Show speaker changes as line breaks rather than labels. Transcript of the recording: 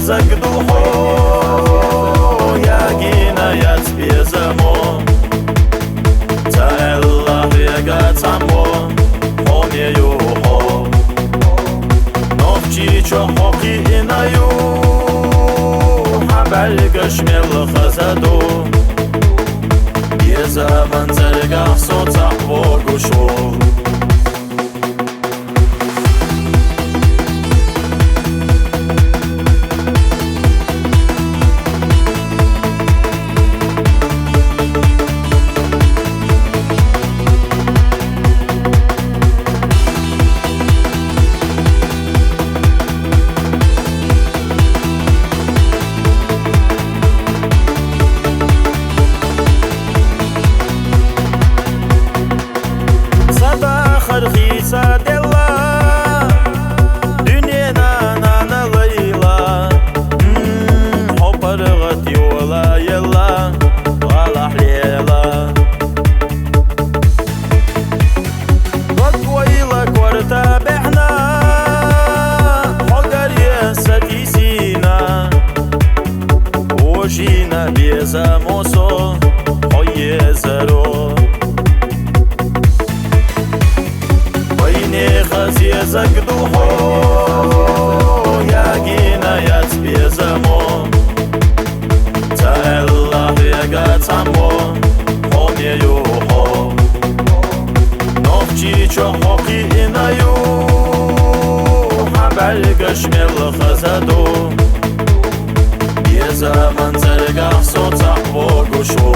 زەگدوخۆ یاگینەیەت پێزەمۆ تا الله ڕێگەچەمۆ خۆمێ و خۆ نۆفچی چۆخۆقی ئینەیو هەبەلگەشمێڵ خەزەدۆ بێزە منزەرگە سۆچە بۆ گوشۆ خرخيصة دلا دنيانا نانا ليلا حب رغتي ولا يلا غلا حليلا ويلك وارتبحنا حقر يستي سينا وجينا بيزا موسو حي زرو خەزیە زەگدوخۆ یاگینەیەت پێزەمۆ تا الله ڕێگەچەمۆ خۆمێ و خۆ نۆفچی چۆخۆقی ئینەیو هەبەلگەشمێڵ خەزەدۆ بێزە منزەرگە سۆچە بۆ گوشۆ